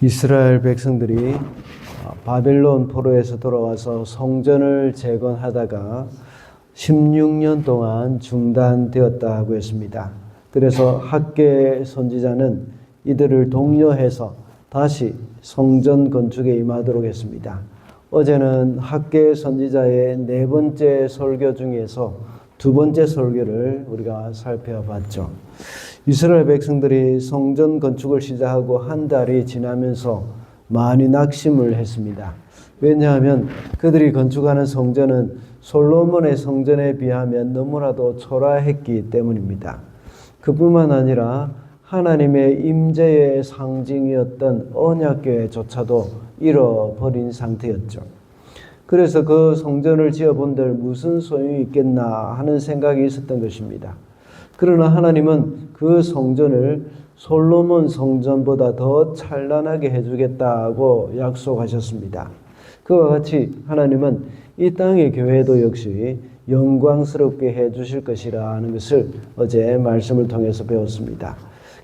이스라엘 백성들이 바벨론 포로에서 돌아와서 성전을 재건하다가 16년 동안 중단되었다고 했습니다. 그래서 학개 선지자는 이들을 독려해서 다시 성전 건축에 임하도록 했습니다. 어제는 학개 선지자의 네 번째 설교 중에서 두 번째 설교를 우리가 살펴봤죠. 이스라엘 백성들이 성전 건축을 시작하고 한 달이 지나면서 많이 낙심을 했습니다. 왜냐하면 그들이 건축하는 성전은 솔로몬의 성전에 비하면 너무나도 초라했기 때문입니다. 그뿐만 아니라 하나님의 임재의 상징이었던 언약궤조차도 잃어버린 상태였죠. 그래서 그 성전을 지어본들 무슨 소용이 있겠나 하는 생각이 있었던 것입니다. 그러나 하나님은 그 성전을 솔로몬 성전보다 더 찬란하게 해주겠다고 약속하셨습니다. 그와 같이 하나님은 이 땅의 교회도 역시 영광스럽게 해주실 것이라 하는 것을 어제 말씀을 통해서 배웠습니다.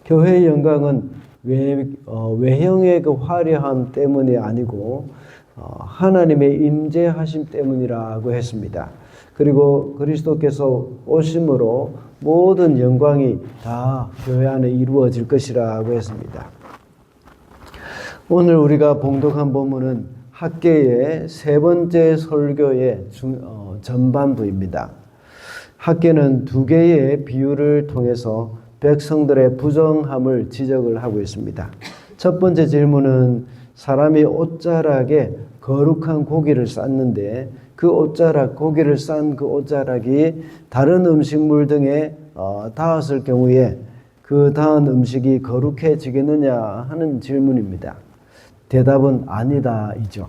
교회의 영광은 외형의 그 화려함 때문이 아니고 하나님의 임재하심 때문이라고 했습니다. 그리고 그리스도께서 오심으로 모든 영광이 다 교회 안에 이루어질 것이라고 했습니다. 오늘 우리가 봉독한 본문은 학개의 세 번째 설교의 전반부입니다. 학개는 두 개의 비유를 통해서 백성들의 부정함을 지적을 하고 있습니다. 첫 번째 질문은 사람이 옷자락에 거룩한 고기를 쌌는데 그 고기를 싼 그 옷자락이 다른 음식물 등에 닿았을 경우에 그 닿은 음식이 거룩해지겠느냐 하는 질문입니다. 대답은 아니다이죠.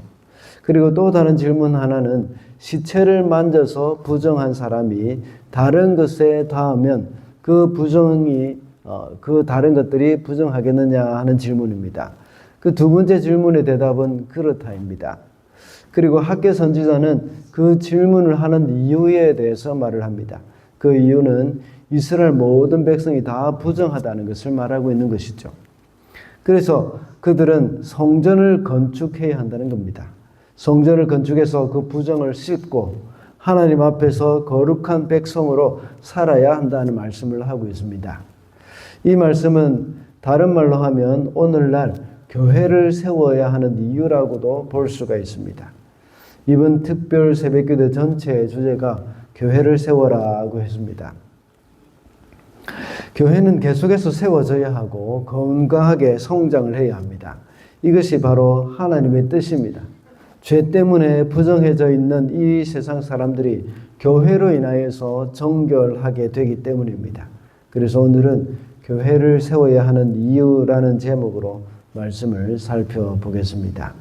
그리고 또 다른 질문 하나는 시체를 만져서 부정한 사람이 다른 것에 닿으면 그 다른 것들이 부정하겠느냐 하는 질문입니다. 그 두 번째 질문의 대답은 그렇다입니다. 그리고 학개 선지자는 그 질문을 하는 이유에 대해서 말을 합니다. 그 이유는 이스라엘 모든 백성이 다 부정하다는 것을 말하고 있는 것이죠. 그래서 그들은 성전을 건축해야 한다는 겁니다. 성전을 건축해서 그 부정을 씻고 하나님 앞에서 거룩한 백성으로 살아야 한다는 말씀을 하고 있습니다. 이 말씀은 다른 말로 하면 오늘날 교회를 세워야 하는 이유라고도 볼 수가 있습니다. 이번 특별 새벽기도 전체의 주제가 교회를 세워라고 했습니다. 교회는 계속해서 세워져야 하고 건강하게 성장을 해야 합니다. 이것이 바로 하나님의 뜻입니다. 죄 때문에 부정해져 있는 이 세상 사람들이 교회로 인하여서 정결하게 되기 때문입니다. 그래서 오늘은 교회를 세워야 하는 이유라는 제목으로 말씀을 살펴보겠습니다.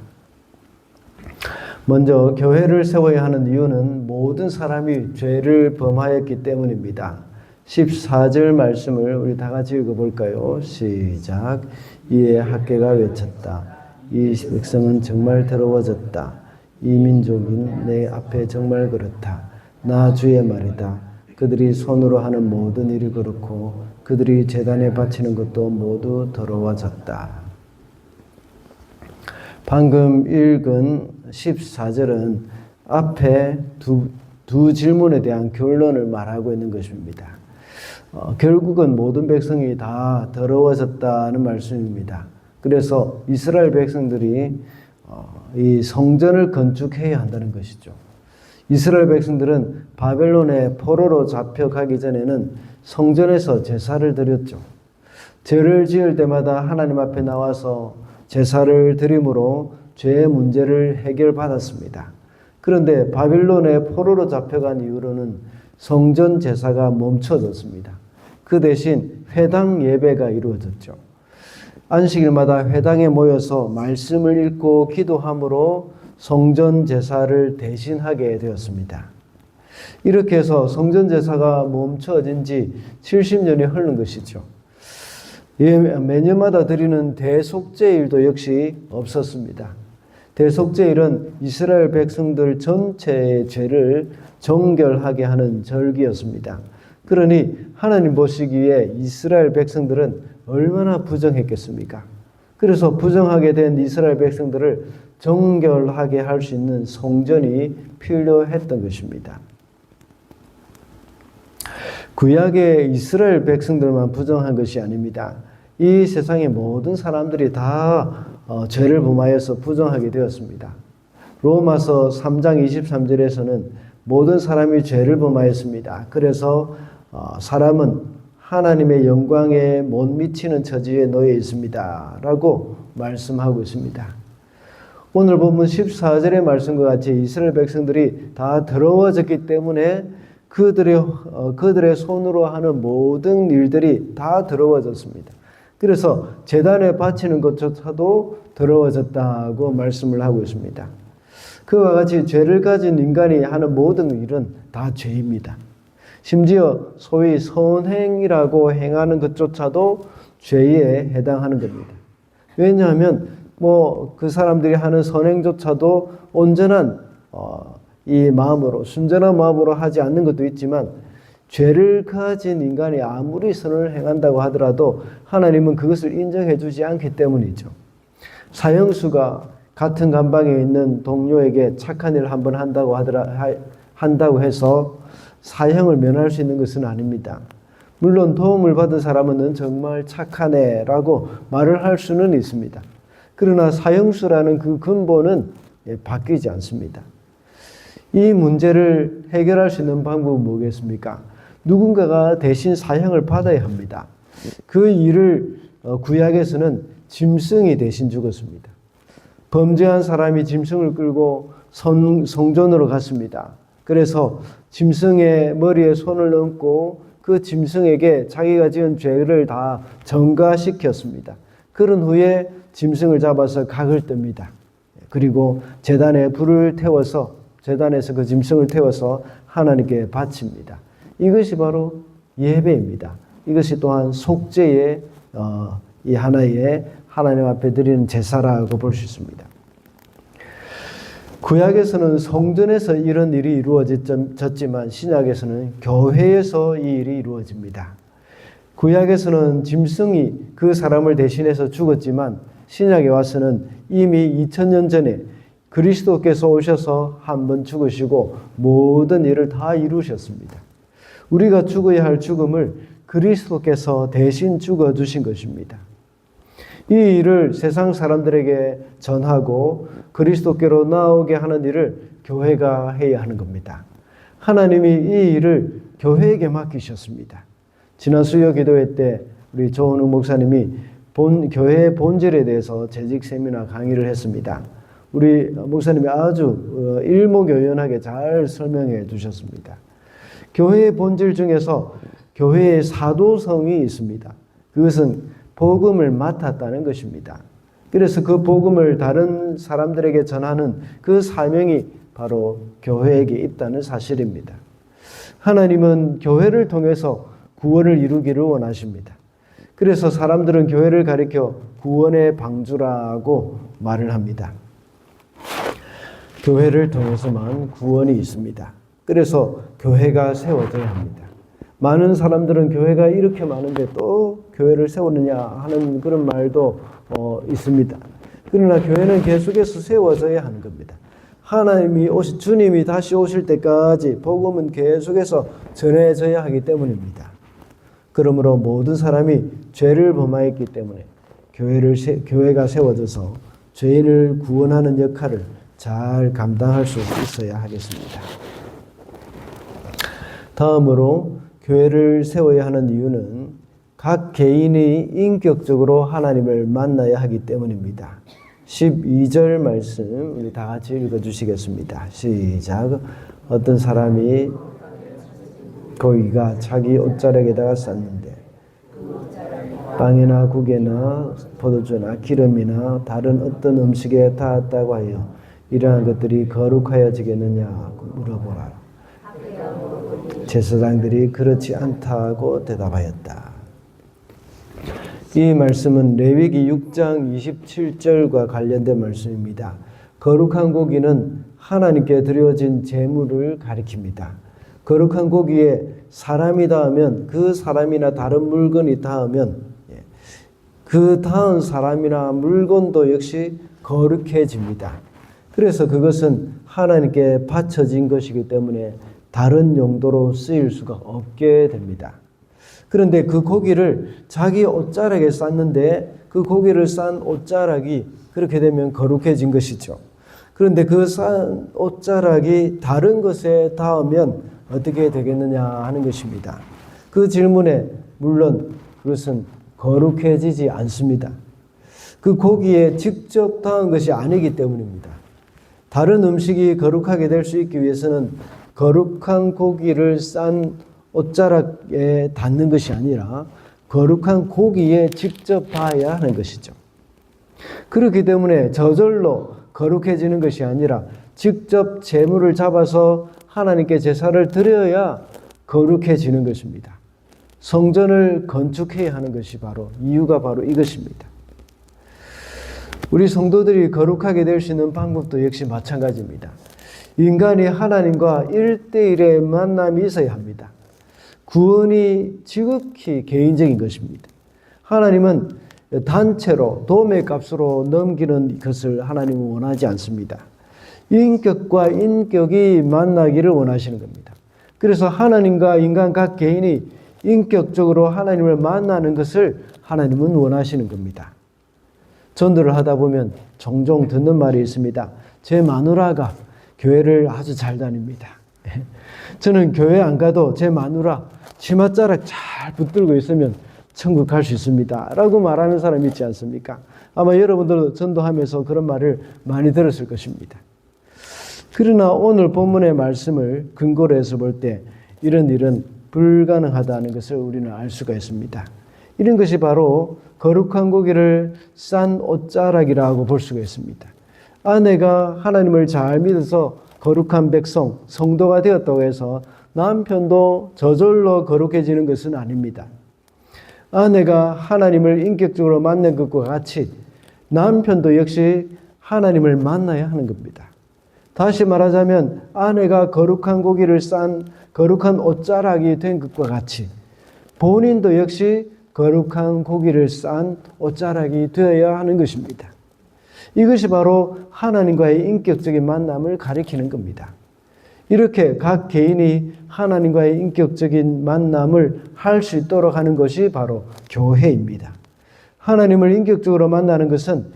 먼저 교회를 세워야 하는 이유는 모든 사람이 죄를 범하였기 때문입니다. 14절 말씀을 우리 다 같이 읽어볼까요? 시작. 이에 학개가 외쳤다. 이 백성은 정말 더러워졌다. 이 민족은 내 앞에 정말 그렇다. 나 주의 말이다. 그들이 손으로 하는 모든 일이 그렇고 그들이 제단에 바치는 것도 모두 더러워졌다. 방금 읽은 14절은 앞에 두 질문에 대한 결론을 말하고 있는 것입니다. 결국은 모든 백성이 다 더러워졌다는 말씀입니다. 그래서 이스라엘 백성들이 이 성전을 건축해야 한다는 것이죠. 이스라엘 백성들은 바벨론의 포로로 잡혀가기 전에는 성전에서 제사를 드렸죠. 죄를 지을 때마다 하나님 앞에 나와서 제사를 드림으로 죄의 문제를 해결받았습니다. 그런데 바빌론의 포로로 잡혀간 이후로는 성전 제사가 멈춰졌습니다. 그 대신 회당 예배가 이루어졌죠. 안식일마다 회당에 모여서 말씀을 읽고 기도함으로 성전 제사를 대신하게 되었습니다. 이렇게 해서 성전 제사가 멈춰진 지 70년이 흐른 것이죠. 매년마다 드리는 대속죄일도 역시 없었습니다. 대속죄일은 이스라엘 백성들 전체의 죄를 정결하게 하는 절기였습니다. 그러니 하나님 보시기에 이스라엘 백성들은 얼마나 부정했겠습니까? 그래서 부정하게 된 이스라엘 백성들을 정결하게 할 수 있는 성전이 필요했던 것입니다. 구약의 이스라엘 백성들만 부정한 것이 아닙니다. 이 세상의 모든 사람들이 다 죄를 범하여서 부정하게 되었습니다. 로마서 3장 23절에서는 모든 사람이 죄를 범하였습니다. 그래서 사람은 하나님의 영광에 못 미치는 처지에 놓여 있습니다. 라고 말씀하고 있습니다. 오늘 본문 14절의 말씀과 같이 이스라엘 백성들이 다 더러워졌기 때문에 그들의 손으로 하는 모든 일들이 다 더러워졌습니다. 그래서 제단에 바치는 것조차도 더러워졌다고 말씀을 하고 있습니다. 그와 같이 죄를 가진 인간이 하는 모든 일은 다 죄입니다. 심지어 소위 선행이라고 행하는 것조차도 죄에 해당하는 겁니다. 왜냐하면 그 사람들이 하는 선행조차도 온전한 이 마음으로, 순전한 마음으로 하지 않는 것도 있지만 죄를 가진 인간이 아무리 선을 행한다고 하더라도 하나님은 그것을 인정해 주지 않기 때문이죠. 사형수가 같은 감방에 있는 동료에게 착한 일을 한번 한다고 해서 사형을 면할 수 있는 것은 아닙니다. 물론 도움을 받은 사람은 정말 착하네 라고 말을 할 수는 있습니다. 그러나 사형수라는 그 근본은 바뀌지 않습니다. 이 문제를 해결할 수 있는 방법은 뭐겠습니까? 누군가가 대신 사형을 받아야 합니다. 그 일을 구약에서는 짐승이 대신 죽었습니다. 범죄한 사람이 짐승을 끌고 성전으로 갔습니다. 그래서 짐승의 머리에 손을 얹고 그 짐승에게 자기가 지은 죄를 다 전가시켰습니다. 그런 후에 짐승을 잡아서 각을 뜹니다. 그리고 제단에 불을 태워서 제단에서 그 짐승을 태워서 하나님께 바칩니다. 이것이 바로 예배입니다. 이것이 또한 속죄의 이 하나의 하나님 앞에 드리는 제사라고 볼 수 있습니다. 구약에서는 성전에서 이런 일이 이루어졌지만 신약에서는 교회에서 이 일이 이루어집니다. 구약에서는 짐승이 그 사람을 대신해서 죽었지만 신약에 와서는 이미 2000년 전에 그리스도께서 오셔서 한 번 죽으시고 모든 일을 다 이루셨습니다. 우리가 죽어야 할 죽음을 그리스도께서 대신 죽어주신 것입니다. 이 일을 세상 사람들에게 전하고 그리스도께로 나오게 하는 일을 교회가 해야 하는 겁니다. 하나님이 이 일을 교회에게 맡기셨습니다. 지난 수요 기도회 때 우리 조은우 목사님이 교회의 본질에 대해서 재직 세미나 강의를 했습니다. 우리 목사님이 아주 일목요연하게 잘 설명해 주셨습니다. 교회의 본질 중에서 교회의 사도성이 있습니다. 그것은 복음을 맡았다는 것입니다. 그래서 그 복음을 다른 사람들에게 전하는 그 사명이 바로 교회에게 있다는 사실입니다. 하나님은 교회를 통해서 구원을 이루기를 원하십니다. 그래서 사람들은 교회를 가리켜 구원의 방주라고 말을 합니다. 교회를 통해서만 구원이 있습니다. 그래서 교회가 세워져야 합니다. 많은 사람들은 교회가 이렇게 많은데 또 교회를 세우느냐 하는 그런 말도 있습니다. 그러나 교회는 계속해서 세워져야 하는 겁니다. 주님이 다시 오실 때까지 복음은 계속해서 전해져야 하기 때문입니다. 그러므로 모든 사람이 죄를 범하였기 때문에 교회가 세워져서 죄인을 구원하는 역할을 잘 감당할 수 있어야 하겠습니다. 다음으로 교회를 세워야 하는 이유는 각 개인이 인격적으로 하나님을 만나야 하기 때문입니다. 12절 말씀 우리 다 같이 읽어주시겠습니다. 시작. 어떤 사람이 고기가 자기 옷자락에다가 쌌는데 빵이나 국에나 포도주나 기름이나 다른 어떤 음식에 닿았다고 하여 이러한 것들이 거룩하여지겠느냐 물어보라. 제사장들이 그렇지 않다고 대답하였다. 이 말씀은 레위기 6장 27절과 관련된 말씀입니다. 거룩한 고기는 하나님께 드려진 제물을 가리킵니다. 거룩한 고기에 사람이 닿으면 그 사람이나 다른 물건이 닿으면 그 닿은 사람이나 물건도 역시 거룩해집니다. 그래서 그것은 하나님께 바쳐진 것이기 때문에 다른 용도로 쓰일 수가 없게 됩니다. 그런데 그 고기를 자기 옷자락에 쌌는데 그 고기를 싼 옷자락이 그렇게 되면 거룩해진 것이죠. 그런데 그 싼 옷자락이 다른 것에 닿으면 어떻게 되겠느냐 하는 것입니다. 그 질문에 물론 그것은 거룩해지지 않습니다. 그 고기에 직접 닿은 것이 아니기 때문입니다. 다른 음식이 거룩하게 될 수 있기 위해서는 거룩한 고기를 싼 옷자락에 닿는 것이 아니라 거룩한 고기에 직접 닿아야 하는 것이죠. 그렇기 때문에 저절로 거룩해지는 것이 아니라 직접 제물을 잡아서 하나님께 제사를 드려야 거룩해지는 것입니다. 성전을 건축해야 하는 것이 이유가 바로 이것입니다. 우리 성도들이 거룩하게 될 수 있는 방법도 역시 마찬가지입니다. 인간이 하나님과 1대1의 만남이 있어야 합니다. 구원이 지극히 개인적인 것입니다. 하나님은 단체로 도매 값으로 넘기는 것을 하나님은 원하지 않습니다. 인격과 인격이 만나기를 원하시는 겁니다. 그래서 하나님과 인간 각 개인이 인격적으로 하나님을 만나는 것을 하나님은 원하시는 겁니다. 전도를 하다 보면 종종 듣는 말이 있습니다. 제 마누라가 교회를 아주 잘 다닙니다. 저는 교회 안 가도 제 마누라 치맛자락 잘 붙들고 있으면 천국 갈 수 있습니다. 라고 말하는 사람이 있지 않습니까? 아마 여러분들도 전도하면서 그런 말을 많이 들었을 것입니다. 그러나 오늘 본문의 말씀을 근거로 해서 볼 때 이런 일은 불가능하다는 것을 우리는 알 수가 있습니다. 이런 것이 바로 거룩한 고기를 싼 옷자락이라고 볼 수가 있습니다. 아내가 하나님을 잘 믿어서 거룩한 백성, 성도가 되었다고 해서 남편도 저절로 거룩해지는 것은 아닙니다. 아내가 하나님을 인격적으로 만난 것과 같이 남편도 역시 하나님을 만나야 하는 겁니다. 다시 말하자면 아내가 거룩한 고기를 싼 거룩한 옷자락이 된 것과 같이 본인도 역시 거룩한 고기를 싼 옷자락이 되어야 하는 것입니다. 이것이 바로 하나님과의 인격적인 만남을 가리키는 겁니다. 이렇게 각 개인이 하나님과의 인격적인 만남을 할 수 있도록 하는 것이 바로 교회입니다. 하나님을 인격적으로 만나는 것은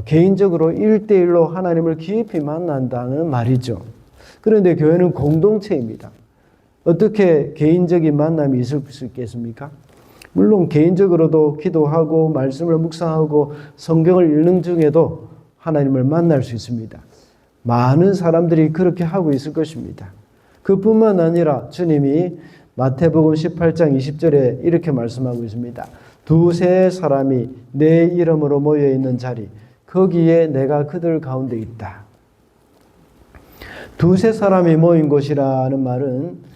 개인적으로 1대1로 하나님을 깊이 만난다는 말이죠. 그런데 교회는 공동체입니다. 어떻게 개인적인 만남이 있을 수 있겠습니까? 물론 개인적으로도 기도하고 말씀을 묵상하고 성경을 읽는 중에도 하나님을 만날 수 있습니다. 많은 사람들이 그렇게 하고 있을 것입니다. 그뿐만 아니라 주님이 마태복음 18장 20절에 이렇게 말씀하고 있습니다. 두세 사람이 내 이름으로 모여 있는 자리, 거기에 내가 그들 가운데 있다. 두세 사람이 모인 곳이라는 말은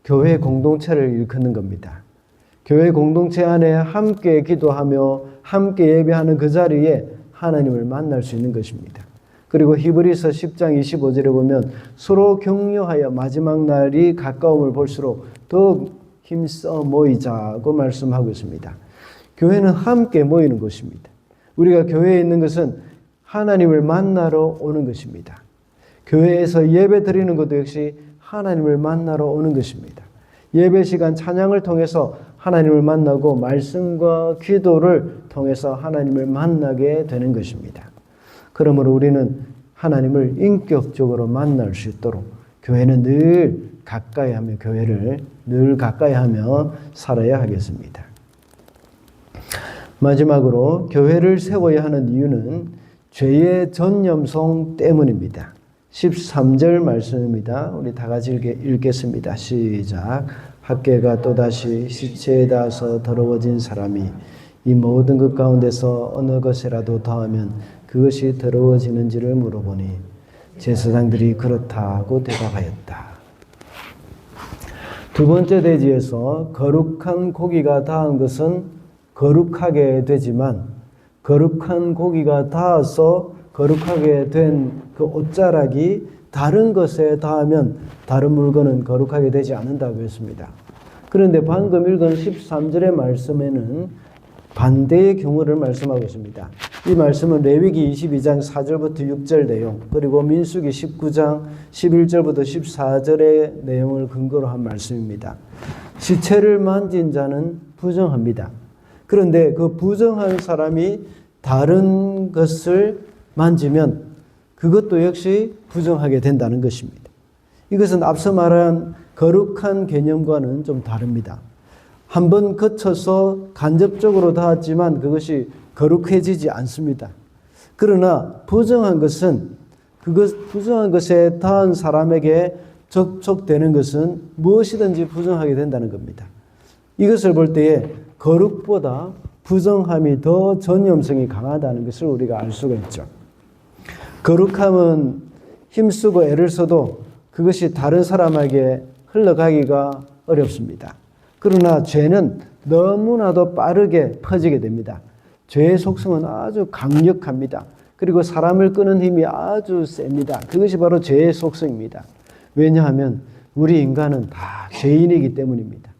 교회 공동체를 일컫는 겁니다. 교회 공동체 안에 함께 기도하며 함께 예배하는 그 자리에 하나님을 만날 수 있는 것입니다. 그리고 히브리서 10장 25절에 보면 서로 격려하여 마지막 날이 가까움을 볼수록 더욱 힘써 모이자고 말씀하고 있습니다. 교회는 함께 모이는 곳입니다. 우리가 교회에 있는 것은 하나님을 만나러 오는 것입니다. 교회에서 예배 드리는 것도 역시 하나님을 만나러 오는 것입니다. 예배 시간 찬양을 통해서 하나님을 만나고 말씀과 기도를 통해서 하나님을 만나게 되는 것입니다. 그러므로 우리는 하나님을 인격적으로 만날 수 있도록 교회는 늘 가까이 하며 교회를 늘 가까이 하며 살아야 하겠습니다. 마지막으로 교회를 세워야 하는 이유는 죄의 전염성 때문입니다. 13절 말씀입니다. 우리 다 같이 읽겠습니다. 시작. 학개가 또다시 시체에 닿아서 더러워진 사람이 이 모든 것 가운데서 어느 것이라도 더하면 그것이 더러워지는지를 물어보니 제사장들이 그렇다고 대답하였다. 두 번째 대지에서 거룩한 고기가 닿은 것은 거룩하게 되지만 거룩한 고기가 닿아서 거룩하게 된 그 옷자락이 다른 것에 닿으면 다른 물건은 거룩하게 되지 않는다고 했습니다. 그런데 방금 읽은 13절의 말씀에는 반대의 경우를 말씀하고 있습니다. 이 말씀은 레위기 22장 4절부터 6절 내용, 그리고 민수기 19장 11절부터 14절의 내용을 근거로 한 말씀입니다. 시체를 만진 자는 부정합니다. 그런데 그 부정한 사람이 다른 것을 만지면 그것도 역시 부정하게 된다는 것입니다. 이것은 앞서 말한 거룩한 개념과는 좀 다릅니다. 한번 거쳐서 간접적으로 닿았지만 그것이 거룩해지지 않습니다. 그러나 부정한 것에 닿은 사람에게 접촉되는 것은 무엇이든지 부정하게 된다는 겁니다. 이것을 볼 때에 거룩보다 부정함이 더 전염성이 강하다는 것을 우리가 알 수가 있죠. 거룩함은 힘쓰고 애를 써도 그것이 다른 사람에게 흘러가기가 어렵습니다. 그러나 죄는 너무나도 빠르게 퍼지게 됩니다. 죄의 속성은 아주 강력합니다. 그리고 사람을 끄는 힘이 아주 셉니다. 그것이 바로 죄의 속성입니다. 왜냐하면 우리 인간은 다 죄인이기 때문입니다.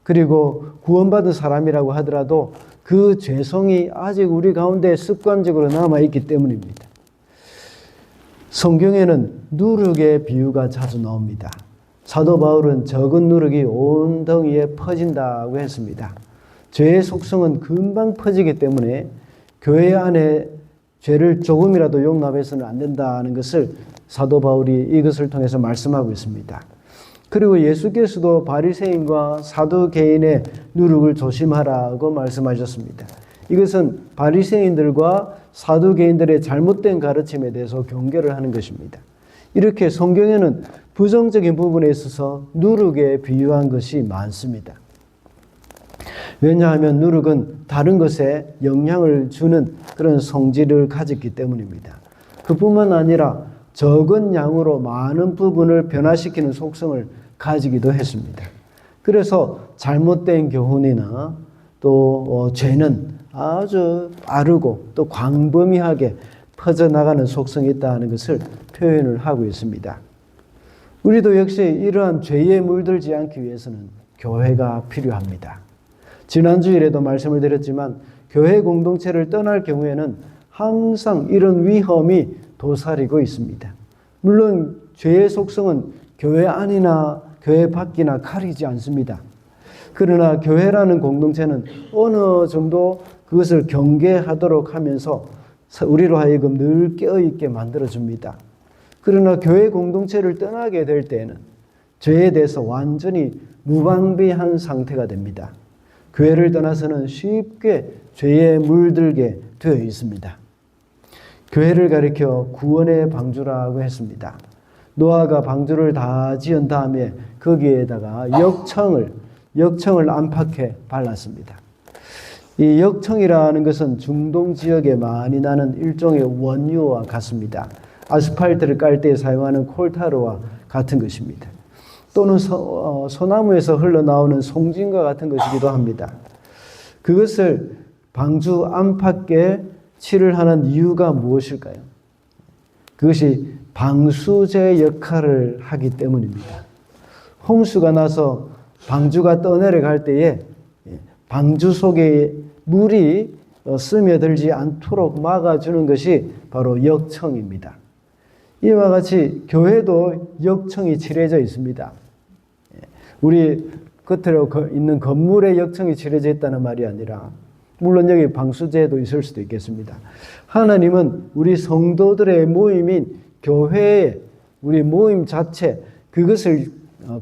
그리고 구원받은 사람이라고 하더라도 그 죄성이 아직 우리 가운데 습관적으로 남아있기 때문입니다. 성경에는 누룩의 비유가 자주 나옵니다. 사도 바울은 적은 누룩이 온 덩이에 퍼진다고 했습니다. 죄의 속성은 금방 퍼지기 때문에 교회 안에 죄를 조금이라도 용납해서는 안 된다는 것을 사도 바울이 이것을 통해서 말씀하고 있습니다. 그리고 예수께서도 바리새인과 사두개인의 누룩을 조심하라고 말씀하셨습니다. 이것은 바리새인들과 사두개인들의 잘못된 가르침에 대해서 경계를 하는 것입니다. 이렇게 성경에는 부정적인 부분에 있어서 누룩에 비유한 것이 많습니다. 왜냐하면 누룩은 다른 것에 영향을 주는 그런 성질을 가졌기 때문입니다. 그뿐만 아니라 적은 양으로 많은 부분을 변화시키는 속성을 가지기도 했습니다. 그래서 잘못된 교훈이나 또 죄는 아주 빠르고 또 광범위하게 퍼져나가는 속성이 있다는 것을 표현을 하고 있습니다. 우리도 역시 이러한 죄에 물들지 않기 위해서는 교회가 필요합니다. 지난주일에도 말씀을 드렸지만 교회 공동체를 떠날 경우에는 항상 이런 위험이 도사리고 있습니다. 물론 죄의 속성은 교회 안이나 교회 밖이나 가리지 않습니다. 그러나 교회라는 공동체는 어느 정도 그것을 경계하도록 하면서 우리로 하여금 늘 깨어있게 만들어줍니다. 그러나 교회 공동체를 떠나게 될 때에는 죄에 대해서 완전히 무방비한 상태가 됩니다. 교회를 떠나서는 쉽게 죄에 물들게 되어 있습니다. 교회를 가리켜 구원의 방주라고 했습니다. 노아가 방주를 다 지은 다음에 거기에다가 역청을 안팎에 발랐습니다. 이 역청이라는 것은 중동 지역에 많이 나는 일종의 원유와 같습니다. 아스팔트를 깔 때 사용하는 콜타르와 같은 것입니다. 또는 소나무에서 흘러나오는 송진과 같은 것이기도 합니다. 그것을 방주 안팎에 칠을 하는 이유가 무엇일까요? 그것이 방수제 역할을 하기 때문입니다. 홍수가 나서 방주가 떠내려갈 때에 방주 속에 물이 스며들지 않도록 막아주는 것이 바로 역청입니다. 이와 같이 교회도 역청이 칠해져 있습니다. 우리 겉으로 있는 건물에 역청이 칠해져 있다는 말이 아니라 물론 여기 방수제도 있을 수도 있겠습니다. 하나님은 우리 성도들의 모임인 교회의 우리 모임 자체 그것을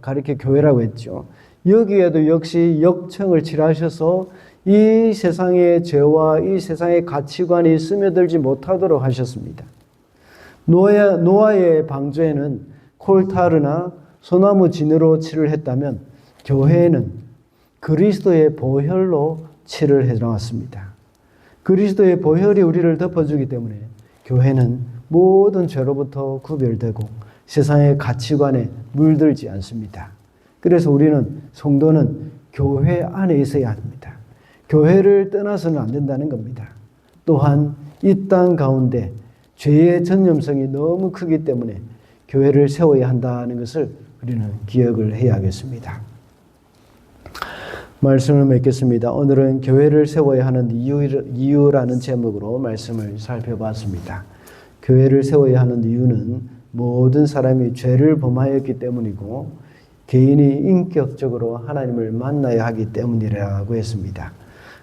가리켜 교회라고 했죠. 여기에도 역시 역청을 칠하셔서 이 세상의 죄와 이 세상의 가치관이 스며들지 못하도록 하셨습니다. 노아의 방주에는 콜타르나 소나무 진으로 칠을 했다면 교회에는 그리스도의 보혈로 칠을 해놓았습니다. 그리스도의 보혈이 우리를 덮어주기 때문에 교회는 모든 죄로부터 구별되고 세상의 가치관에 물들지 않습니다. 그래서 우리는 성도는 교회 안에 있어야 합니다. 교회를 떠나서는 안 된다는 겁니다. 또한 이 땅 가운데 죄의 전염성이 너무 크기 때문에 교회를 세워야 한다는 것을 우리는 기억을 해야겠습니다. 말씀을 맺겠습니다. 오늘은 교회를 세워야 하는 이유라는 제목으로 말씀을 살펴봤습니다. 교회를 세워야 하는 이유는 모든 사람이 죄를 범하였기 때문이고 개인이 인격적으로 하나님을 만나야 하기 때문이라고 했습니다.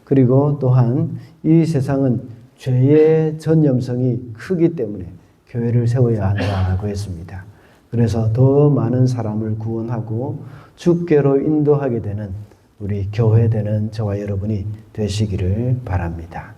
그리고 또한 이 세상은 죄의 전염성이 크기 때문에 교회를 세워야 한다고 했습니다. 그래서 더 많은 사람을 구원하고 주께로 인도하게 되는 우리 교회 되는 저와 여러분이 되시기를 바랍니다.